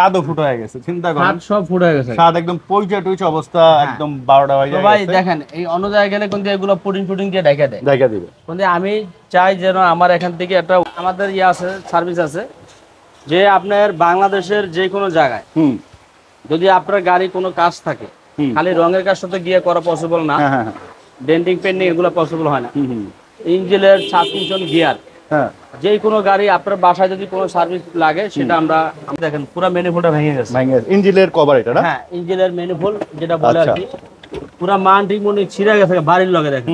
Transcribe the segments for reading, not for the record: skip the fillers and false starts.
কাদো foot হয়ে গেছে, চিন্তা করেন। হাত সব ফুট হয়ে গেছে, স্বাদ একদম পয়জা টুইচা অবস্থা, একদম 12টা বাজে। ভাই দেখেন এই অন্য জায়গায় গেলে কিন্তু এগুলো পুডিং দিয়ে ঢাকা দেয়, ঢাকা দিবে। কিন্তু আমি চাই যেন আমার এখান থেকে একটা আমাদের আছে সার্ভিস আছে, যে আপনার বাংলাদেশের যে কোনো জায়গায় যদি আপনার গাড়ি কোনো কাজ থাকে, খালি রঙের কাজটা তো গিয়ে করা পসিবল না, ডেন্টিং পেন্টিং এগুলো পসিবল হয় না। ইঞ্জিনের সাসপেনশন গিয়ার, যে কোনো গাড়ি আপনার বাসায় যদি কোনো সার্ভিস লাগে সেটা আমরা দেখেন পুরো ম্যানিফোল্ডটা ভেঙে গেছে, ইঞ্জিনের কভার এটা না? হ্যাঁ, ইঞ্জিনের ম্যানিফোল্ড যেটা বলে আর কি, পুরো মানটি মনে ছিঁড়ে গেছে বাড়ির লগে। দেখেন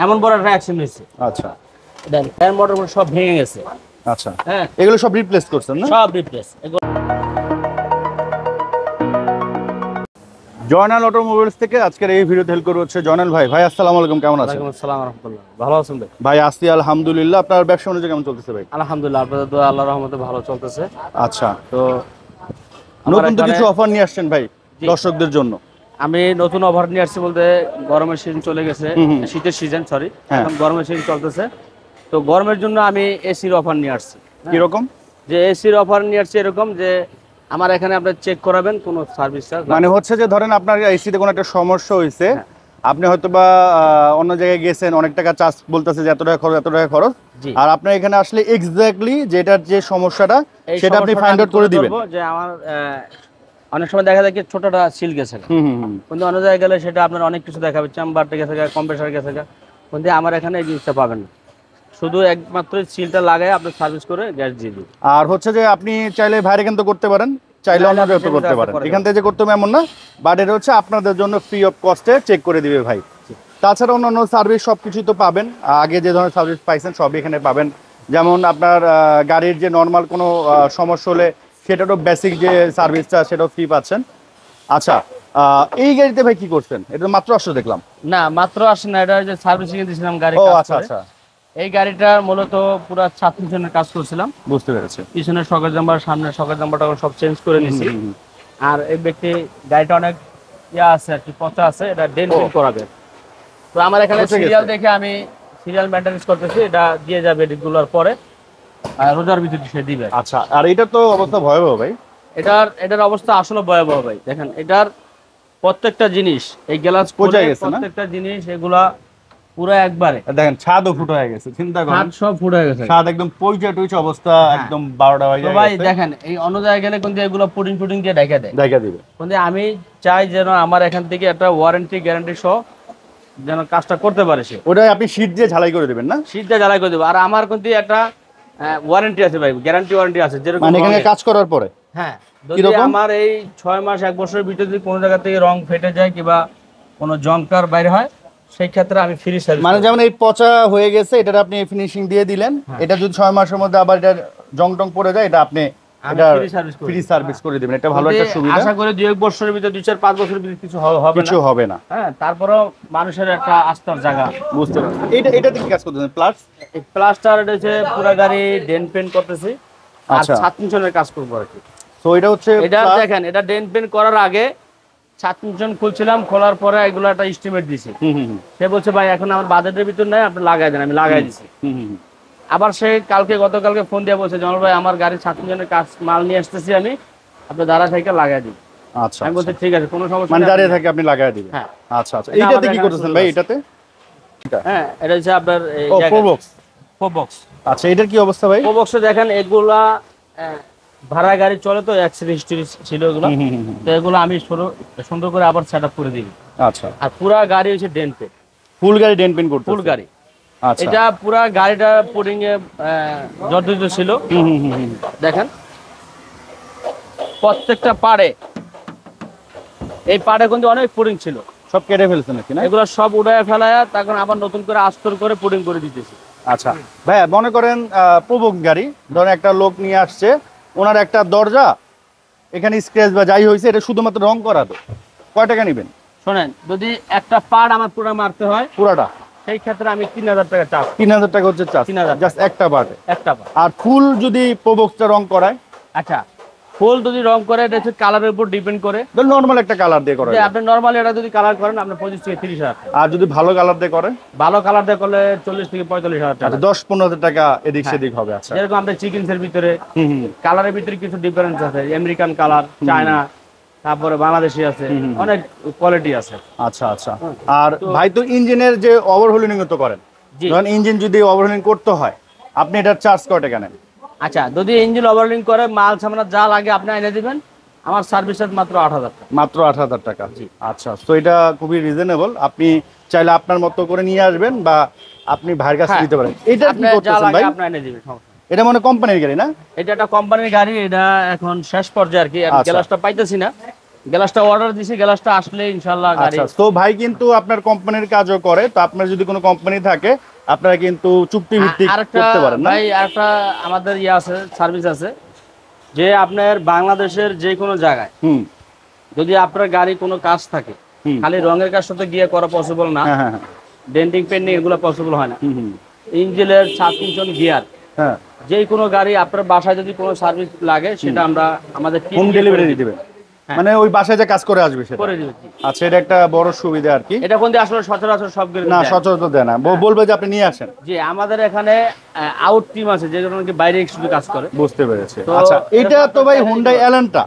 এমন বড় একটা অ্যাক্সিডেন্ট হয়েছে। আচ্ছা, দেন ফ্যান মোটর সব ভেঙে গেছে। আচ্ছা, হ্যাঁ, এগুলো সব রিপ্লেস করছেন না? সব রিপ্লেস। জয়নাল অটোমোবাইলস থেকে আজকের এই ভিডিওতে হেল্প করব হচ্ছে জয়নাল ভাই। ভাই আসসালামু আলাইকুম, কেমন আছেন? ওয়ালাইকুম আসসালাম ওয়া রাহমাতুল্লাহ। ভালো আছেন ভাই? ভাই আছি আলহামদুলিল্লাহ। আপনার ব্যবসা বাণিজ্য কেমন চলতেছে ভাই? আলহামদুলিল্লাহ, আপনাদের দোয়া আল্লাহর রহমতে ভালো চলতেছে। আচ্ছা, তো নতুন তো কিছু অফার নিয়ে আসছেন ভাই দর্শকদের জন্য? আমি নতুন অফার নিয়ে আসছি বলতে, গরমের সিজন চলে গেছে, শীতের সিজন সরি, এখন গরমের সিজন চলতেছে, তো গরমের জন্য আমি এসির অফার নিয়ে আসছি। কি রকম? যে এসির অফার নিয়ে আসছি এরকম যে আমার এখানে আপনি চেক করাবেন কোনো সার্ভিস চার্জ, মানে হচ্ছে যে ধরেন আপনার এসিতে কোনো একটা সমস্যা হয়েছে, আপনি হয়তো বা অন্য জায়গায় গেছেন, অনেক টাকা চার্জ বলতেছে যে এত টাকা খরচ, আর আপনার এখানে আসলে এক্স্যাক্টলি যেটার যে সমস্যাটা সেটা আপনি ফাইন্ড আউট করে দিবেন। যে আমার অনেক সময় দেখা যায় কি ছোটটা সিল গেছে, কিন্তু অন্য জায়গায় গেলে সেটা আপনার অনেক কিছু দেখাবে, চেম্বারটা গেছে, কম্প্রেসার গেছে, কিন্তু আমার এখানে এই জিনিসটা পাবেন না, শুধু একমাত্র সিলটা লাগায় আপনি সার্ভিস করে গ্যাস দিয়ে দিন। আর হচ্ছে যে আপনি চাইলে বাইরে কিন্তু করতে পারেন, চাইলে অন্য জায়গায় করতে পারেন, এখান থেকে যে করতে হবে এমন না, বাট এটা হচ্ছে আপনাদের জন্য ফ্রি অফ কস্টে চেক করে দিবে ভাই। তাছাড়া অন্যান্য সার্ভিস সব কিছুই তো পাবেন, আগে যে ধরনের সার্ভিস পাইছেন সবই এখানে পাবেন। যেমন আপনার গাড়ির যে নর্মাল কোনো সমস্যা হলে সেটারও বেসিক যে সার্ভিসটা সেটাও ফ্রি পাচ্ছেন। আচ্ছা, এই গাড়িতে ভাই কি করছেন? এটা মাত্র আসলে দেখলাম। না, মাত্র আসে না, এটা যে সার্ভিসিং এ দিয়েছিলাম গাড়ি। ও আচ্ছা আচ্ছা, এই গাড়িটা মূলত পুরো সাসপেনশনের কাজ করছিলাম। বুঝতে পেরেছি। পিছনের শকের জাম্পার, সামনের শকের জাম্পারটা সব চেঞ্জ করে নিয়েছি। আর এই ব্যক্তি গাড়িটা অনেক আছে আর কি, পচা আছে, এটা ডেন্টিং করাবে। তো আমার এখানে সিরিয়াল দেখে আমি সিরিয়াল মেইনটেনেন্স করতেছি, এটা দিয়ে যাবে এডিটগুলোর পরে রোজার ভিতরে সে দিবে। আচ্ছা, আর এটা তো অবস্থা ভয়াবহ ভাই। এটার অবস্থা আসলে ভয়াবহ ভাই। দেখেন এটার প্রত্যেকটা জিনিস, এই গ্লাস পচে গেছে, প্রত্যেকটা জিনিস এগুলা পুরো একবারে দেখেন ছাদও ফুট হয়ে গেছে, চিন্তা করেন। ছাদ সব ফুট হয়ে গেছে, ছাদ একদম পয়জা টুইচা অবস্থা, একদম 12টা বাজে। তো ভাই দেখেন এই অন্য জায়গায় গেলে কিন্তু এগুলো পুডিং দিয়ে ঢাকা দিবে, কিন্তু আমি চাই যেন আমার এখান থেকে একটা ওয়ারেন্টি গ্যারান্টি সহ যেন কাজটা করতে পারে সে। ওটা আপনি শীট দিয়ে ঝালাই করে দিবেন না? শীট দিয়ে ঝালাই করে দেব। আর আমার কিন্তু একটা ওয়ারেন্টি আছে ভাই, গ্যারান্টি ওয়ারেন্টি আছে, যেরকম মানে এখানে কাজ করার পরে, হ্যাঁ, যদি আমার এই 6 মাস 1 বছরের ভিতরে যদি কোনো জায়গা থেকে রং ফেটে যায় কিংবা কোনো জংকার বাইরে হয়, সেই ক্ষেত্রে আমি ফ্রি সার্ভিস। মানে যেমন এই পচা হয়ে গেছে, এটা আপনি ফিনিশিং দিয়ে দিলেন, এটা যদি 6 মাসের মধ্যে আবার এটা জং টং পড়ে যায়, এটা আপনি এটা ফ্রি সার্ভিস করে দিবেন। এটা ভালো একটা সুবিধা। আশা করি 2-1 বছরের ভিতরে, 2-4 5 বছরের ভিতরে কিছু হবে না। হ্যাঁ, তারপরেও মানুষের একটা আস্থার জায়গা। বুঝতে পারছেন। এটা কি কাজ করতেছেন? প্লাস এই প্লাস্টার, এটা হচ্ছে পুরো গাড়ি ডেন্ট পেন্ট করতেছি, আর সাসপেনশনের কাজ করব আর কি। তো এটা হচ্ছে, এটা দেখেন, এটা ডেন্ট পেন্ট করার আগে সাসপেনশন খুলছিলাম, খোলার পরে এগুলো একটা এস্টিমেট দিছি। সে বলছে ভাই এখন আমার বাজেটের ভিতর নাই, আপনি লাগাই দেন। আমি লাগাই দিছি। আবার সে গতকালকে ফোন দিয়ে বলছে, জনল ভাই আমার গাড়ির সাসপেনশনের কাজ মাল নিয়ে আসতেছি, আমি আপনি দাঁড়া থেকে লাগাই দিন। আচ্ছা, আমি বলছি ঠিক আছে, কোনো সমস্যা মানে দাঁড়িয়ে থেকে আপনি লাগাই দিবেন। হ্যাঁ, আচ্ছা আচ্ছা। এইটাতে কি করতেছেন ভাই? এটাতে হ্যাঁ, এটা হচ্ছে আপনার প্রোবক্স। আচ্ছা, এটার কি অবস্থা ভাই? প্রোবক্সে দেখেন এগুলা ভাড়া গাড়ি চলে, তো অ্যাক্সিডেন্ট হিস্টরি ছিল এগুলো, তো এগুলো আমি সুন্দর করে আবার সেটআপ করে দিই। আচ্ছা, আর পুরো গাড়ি হচ্ছে ডেন্ট পেন্ট, ফুল গাড়ি ডেন্ট পেন্ট করতে, ফুল গাড়ি। আচ্ছা, এটা পুরো গাড়িটা পুডিং এ জর্জরিত ছিল। দেখেন প্রত্যেকটা পাড়ে, এই পাড়ে কিন্তু অনেক পুডিং ছিল, সব কেটে ফেলছেন নাকি? না, এগুলো সব উড়ায় ফেলায়া তখন আবার নতুন করে আস্তর করে পুডিং করে দিতেছি। আচ্ছা ভাই, মনে করেন প্রবক গাড়ি, ধরেন একটা লোক নিয়ে আসছে, ওনার একটা দরজা এখানে স্ক্র্যাচ বা যাই হয়েছে, এটা শুধুমাত্র রং করা, তো কয় টাকা নেবেন? শোনেন, যদি একটা পার্ট আমার পুরো মারতে হয় পুরাটা, সেই ক্ষেত্রে আমি 3000 টাকা চার্জ। 3000 টাকা হচ্ছে চার্জ, 3000 জাস্ট একটা পার্টে। একটা পার্ট। আর ফুল যদি প্রবক্সটা রং করায়? আচ্ছা, ফুল যদি রং করে এটা হচ্ছে কালারের উপর ডিপেন্ড করে। নরমাল একটা কালার দিয়ে করে, আপনি নরমালি এটা যদি কালার করেন আপনি 25 থেকে 30,000 টাকা। আর যদি ভালো কালার দিয়ে করে, ভালো কালার দিয়ে করলে 40 থেকে 45,000 টাকা। 10-15,000 টাকা এদিক সেদিক হবে। আচ্ছা, যেরকম আপনার চিকেনসের ভিতরে কালারের ভিতরে কিছু ডিফারেন্স আছে, আমেরিকান কালার, চায়না, তারপরে বাংলাদেশি আছে, অনেক কোয়ালিটি আছে। আচ্ছা আচ্ছা। আর ভাই তো ইঞ্জিনের যে ওভারহোলিং তো করেন, যখন ইঞ্জিন যদি ওভারহোলিং করতে হয় আপনি এটার চার্জ কত টাকা নেন? আচ্ছা, যদি ইঞ্জিন ওভারহোলিং করে মাল সামনা যা লাগে আপনি এনে দিবেন, আমার সার্ভিস চার্জ মাত্র 8,000 টাকা। মাত্র 8,000 টাকা? আচ্ছা, তো এটা খুবই রিজনেবল। আপনি চাইলে আপনার মতো করে নিয়ে আসবেন বা আপনি ভাইয়ের কাছে দিতে পারেন। এটা কি করতেছেন ভাই? আপনি এনে দিবেন, এটা মানে কোম্পানির গাড়ি না? এটা একটা কোম্পানির গাড়ি, এটা এখন শেষ পর্যায়ে আর কি। গ্লাসটা পাইতেছি না, গ্লাসটা অর্ডার দিছি, গ্লাসটা আসলে ইনশাআল্লাহ গাড়ি। আচ্ছা, তো ভাই কিন্তু আপনার কোম্পানির কাজও করে, তো আপনার যদি কোনো কোম্পানি থাকে আপনারা কিন্তু চুক্তি ভিত্তিক করতে পারেন না? ভাই আরেকটা আমাদের আছে, সার্ভিস আছে, যে আপনার বাংলাদেশের যে কোনো জায়গায় যদি আপনার গাড়ি কোনো কাজ থাকে, খালি রঙের কাজ সাথে গিয়ে করা পসিবল না, ডেন্টিং পেন্টিং এগুলো পসিবল হয় না, ইঞ্জিনের সাসপেনশন গিয়ার, যে কোনো গাড়ি আপনার বাসায় যদি কোনো সার্ভিস লাগে সেটা আমরা আমাদের হোম ডেলিভারি দিয়ে দিবেন, মানে ওই বাসায় যে কাজ করে আসবে সেটা করে দিবেন। আচ্ছা, এটা একটা বড় সুবিধা আর কি। এটা কোনদিন আসলে সচরাচর সব গাড়ি না, সচরাচর দেয় না, বলবে যে আপনি নিয়ে আসেন। জি, আমাদের এখানে আউট টিম আছে যে নাকি বাইরে শুধু কাজ করে। বুঝতে পেরেছি। আচ্ছা, এটা তো ভাই হুন্ডাই এলান্টা,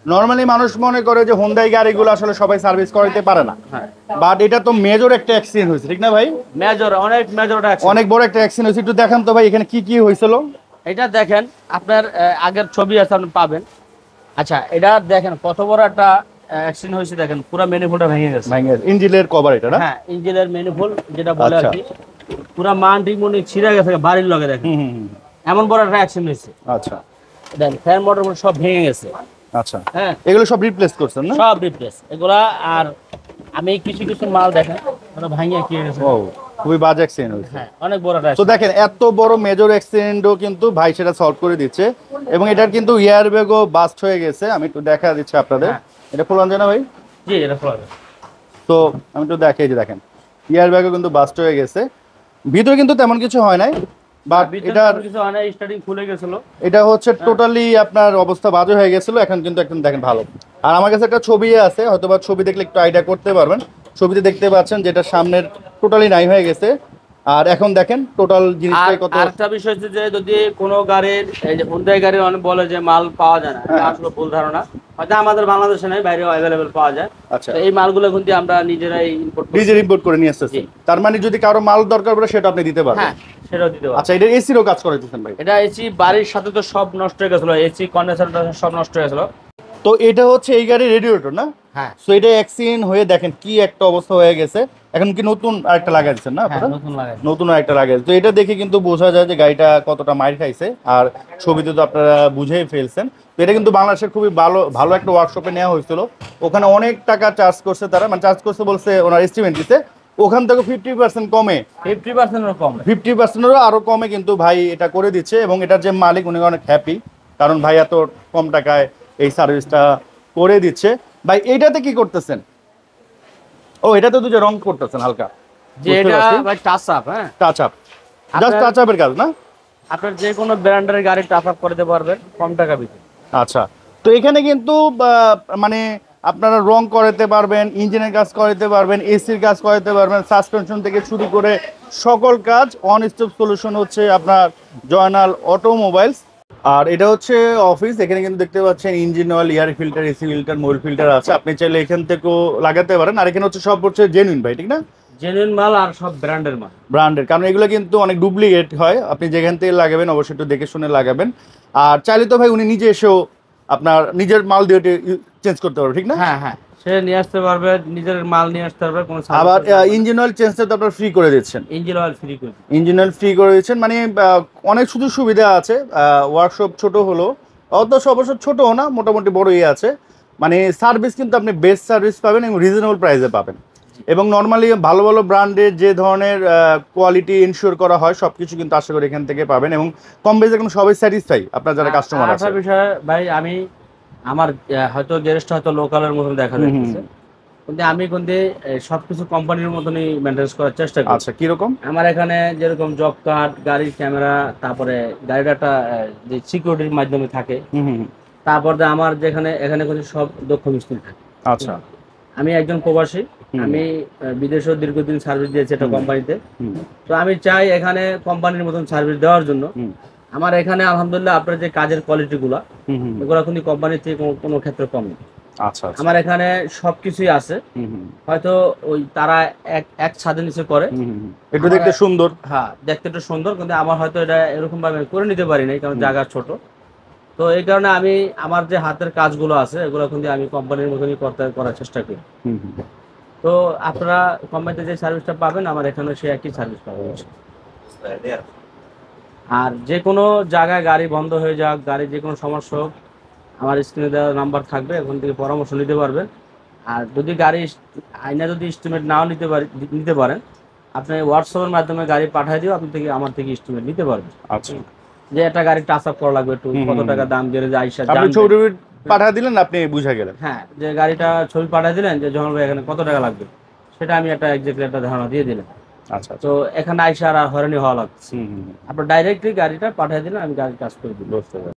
নরমালি মানুষ মনে করে যে হুন্ডাই গাড়িগুলো আসলে সবাই সার্ভিস করাতে পারে না, বাট এটা তো মেজর একটা অ্যাক্সিডেন্ট হয়েছে, ঠিক না ভাই? মেজর, অনেক বড় একটা অ্যাক্সিডেন্ট হয়েছে। একটু দেখান তো ভাই এখানে কি কি হয়েছিল। এটা দেখেন, আপনার আগের ছবি আছে, আপনি পাবেন। আচ্ছা, এটা দেখেন কত বড় একটা অ্যাক্সিডেন্ট হয়েছে, দেখেন পুরো ম্যানিফোল্ডটা ভেঙে গেছে। ইঞ্জিনের কভার এটা না? হ্যাঁ, ইঞ্জিনের ম্যানিফোল্ড যেটা বলে আর কি, পুরো মানটি মনে ছিঁড়ে গেছে বাড়ির লগে, দেখেন এমন বড় একটা অ্যাক্সিডেন্ট হয়েছে। আচ্ছা, দেখেন ফ্যান মোটর সব ভেঙে গেছে। আচ্ছা, হ্যাঁ, এগুলো সব রিপ্লেস করছেন না? সব রিপ্লেস এগুলা। আর আমি কিছু কিছু মাল দেখেন ওটা ভাঙিয়ে কি গেছে। ও, খুবই বাজে অ্যাক্সিডেন্ট হয়েছে। হ্যাঁ, অনেক বড় একটা। তো দেখেন এত বড় মেজর অ্যাক্সিডেন্টও কিন্তু ভাই সেটা সলভ করে দিচ্ছে, এবং এটার কিন্তু এয়ার ব্যাগও বাস্ট হয়ে গেছে। আমি একটু দেখা দিচ্ছি আপনাদের। এটা ফুলান যায় না ভাই? জি, এটা ফুলান। তো আমি একটু দেখাই যে দেখেন এয়ার ব্যাগও কিন্তু বাস্ট হয়ে গেছে, ভিতরে কিন্তু তেমন কিছু হয় নাই, বাট এটার কিছু হয় না, স্টার্টিং খুলে গেছিল। এটা হচ্ছে টোটালি আপনার অবস্থা বাজে হয়ে গেছিল, এখন কিন্তু একদম দেখেন ভালো। আর আমার কাছে একটা ছবি আছে, হয়তোবা ছবি দেখলে একটু আইডিয়া করতে পারবেন। ছবিতে দেখতে পাচ্ছেন যেটা সামনের টোটালি নাই হয়ে গেছে, আর এখন দেখেন টোটাল জিনিসটাই কত। আরেকটা বিষয় হচ্ছে যে যদি কোনো গাড়ির, এই যে হুন্ডাই গাড়ি অনেক বলে যে মাল পাওয়া যায় না, এটা আসলে ভুল ধারণা। হয়তো আমাদের বাংলাদেশে নাই, বাইরেও অ্যাভেলেবেল পাওয়া যায়। আচ্ছা, এই মালগুলো কিন্তু আমরা নিজেরাই ইম্পোর্ট করে নিয়ে আসতেছি। তার মানে যদি কারো মাল দরকার পড়ে সেটা আপনি দিতে পারবেন? হ্যাঁ, সেটাও দিতে পারবেন। আচ্ছা, এটা এসিরও কাজ করে দিতেছেন ভাই? এটা এসি বাড়ির সাথে তো সব নষ্ট হয়ে গেছিল, এসি কন্ডেন্সার সব নষ্ট হয়ে গেছিল। তো এটা হচ্ছে এই গাড়ির রেডিয়েটর না? হ্যাঁ। সো এটা অ্যাক্সিডেন্ট হয়ে দেখেন কি একটা অবস্থা হয়ে গেছে। এখন কি নতুন আরেকটা লাগাই দিচ্ছেন না আপনারা? নতুন আরেকটা লাগাই। তো এটা দেখে কিন্তু বোঝা যায় যে গাড়িটা কতটা মাইর খাইছে, আর ছবিতে তো আপনারা বুঝেই ফেলছেন। তো এটা কিন্তু বাংলাদেশের খুবই ভালো একটা ওয়ার্কশপে নেওয়া হয়েছিল। ওখানে অনেক টাকা চার্জ করছে তারা, মানে চার্জ করছে বলছে ওনার এস্টিমেট দিতে, ওখান থেকে 50% কমে, 50%-এরও আরো কমে কিন্তু ভাই এটা করে দিচ্ছে। এবং এটার যে মালিক উনি অনেক হ্যাপি, কারণ ভাই এত কম টাকায় এই সার্ভিসটা করে দিচ্ছে। ভাই এইটাতে কি করতেছেন? ও, এটাতে তো যে রং করতেছেন হালকা, যে এটা ভাই টাচ আপ। হ্যাঁ, টাচ আপ, জাস্ট টাচ আপের কাজ না? আপনার যে কোনো ব্র্যান্ডের গাড়ি টাচ আপ করতে পারবেন কম টাকা ভিতরে। আচ্ছা, তো এখানে কিন্তু মানে আপনারা রং করাতে পারবেন, ইঞ্জিনের কাজ করাতে পারবেন, এসির কাজ করাতে পারবেন, সাসপেনশন থেকে শুরু করে সকল কাজ ওয়ান স্টপ সলিউশন হচ্ছে আপনার জয়নাল অটোমোবাইলস। আর এটা হচ্ছে অফিস। এখানে কিন্তু দেখতে পাচ্ছেন engine oil, air filter, AC filter, Mobil filter আছে, আপনি চাইলে এখান থেকেও লাগাতে পারেন। আর এখানে হচ্ছে সব হচ্ছে জেনুইন ভাই, ঠিক না? জেনুইন মাল আর সব ব্র্যান্ডের মাল, ব্র্যান্ডের, কারণ এগুলো কিন্তু অনেক ডুপ্লিকেট হয়। আপনি যেখান থেকে লাগাবেন অবশ্যই একটু দেখে শুনে লাগাবেন। আর চাইলে তো ভাই উনি নিজে এসেও আপনার নিজের মাল দিয়ে চেঞ্জ করতে পারবে, ঠিক না? হ্যাঁ হ্যাঁ, সে নিয়ে আসতে পারবে, নিজের মাল নিয়ে আসতে পারবে, কোনো আবার ইঞ্জিন অয়েল চেঞ্জটা তো আপনারা ফ্রি করে দিচ্ছেন। ইঞ্জিন অয়েল ফ্রি করে দিচ্ছেন, মানে অনেক সুযোগ সুবিধা আছে। ওয়ার্কশপ ছোট হলো, অবশ্য ছোটও না, মোটামুটি বড়ই আছে। মানে সার্ভিস কিন্তু আপনি বেস্ট সার্ভিস পাবেন এবং রিজনেবল প্রাইসে পাবেন। এবং নর্মালি ভালো ভালো ব্র্যান্ডের যে ধরনের কোয়ালিটি ইনশিওর করা হয় সবকিছু কিন্তু আশা করি এখান থেকে পাবেন, এবং কম বেশি এখন সবাই স্যাটিসফাই আপনার যারা কাস্টমার আছে। একটা বিষয় ভাই, আমি আমার হয়তো গ্যারেজটা হয়তো লোকালের মতন দেখা যাচ্ছে, কিন্তু আমি কিন্তু সবকিছু কোম্পানির মতনই মেনটেন করার চেষ্টা করি। আচ্ছা, কিরকম? আমার এখানে যেরকম জব কার্ড, গাড়ির ক্যামেরা, তারপরে গাড়ির একটা যে সিকিউরিটির মাধ্যমে থাকে, তারপর আমার যেখানে এখানে কিন্তু সব দক্ষ মিস্ত্রি থাকে। আচ্ছা। আমি একজন প্রবাসী, আমি বিদেশেও দীর্ঘদিন সার্ভিস দিয়েছি একটা কোম্পানিতে। তো আমি চাই এখানে কোম্পানির মতন সার্ভিস দেওয়ার জন্য। আমার এখানে আলহামদুলিল্লাহ আপনার যে কাজের কোয়ালিটি গুলা, এগুলো কিন্তু কোম্পানির থেকে কোনো ক্ষেত্রে কম না। আচ্ছা। আমার এখানে সবকিছুই আছে। হয়তো ওই তারা এক ছাদের নিচে করে, একটু দেখতে সুন্দর, হ্যাঁ দেখতে একটু সুন্দর, কিন্তু আমার হয়তো এটা এরকম ভাবে করে নিতে পারি নাই, কারণ জায়গা ছোট। তো এই কারণে আমি আমার যে হাতের কাজগুলো আছে এগুলো কিন্তু আমি কোম্পানির মতনই করার চেষ্টা করি। তো আপনারা কোম্পানিতে যে সার্ভিসটা পাবেন আমার এখানে সে একই সার্ভিস পাবেন। আর যে কোনো জায়গায় গাড়ি বন্ধ হয়ে যাক, গাড়ির যে কোনো সমস্যা হোক, আমার স্ক্রিনে দেওয়া নাম্বার থাকবে, ওখান থেকে পরামর্শ নিতে পারবেন। আর যদি গাড়ি আইনা যদি এস্টিমেট নাও নিতে পারেন, আপনি হোয়াটসঅ্যাপের মাধ্যমে গাড়ি পাঠিয়ে দিও, আপনি আমার থেকে এস্টিমেট নিতে পারবেন। আচ্ছা। যে একটা গাড়ি টাচ আপ করা লাগবে, একটু কত টাকা দাম বেড়ে যায়, আপনি ছবি পাঠিয়ে দিলেন, আপনি বুঝে গেলেন। হ্যাঁ, যে গাড়িটা ছবি পাঠিয়ে দিলেন যে জহর ভাই এখানে কত টাকা লাগবে, সেটা আমি একটা এক্স্যাক্টলি একটা ধারণা দিয়ে দিলাম। আচ্ছা। তো এখানে আইসা আর হয়রানি হওয়া লাগছে, আপনার ডাইরেক্টলি গাড়িটা পাঠিয়ে দিলেন, আমি গাড়ি কাজ করে দিলাম।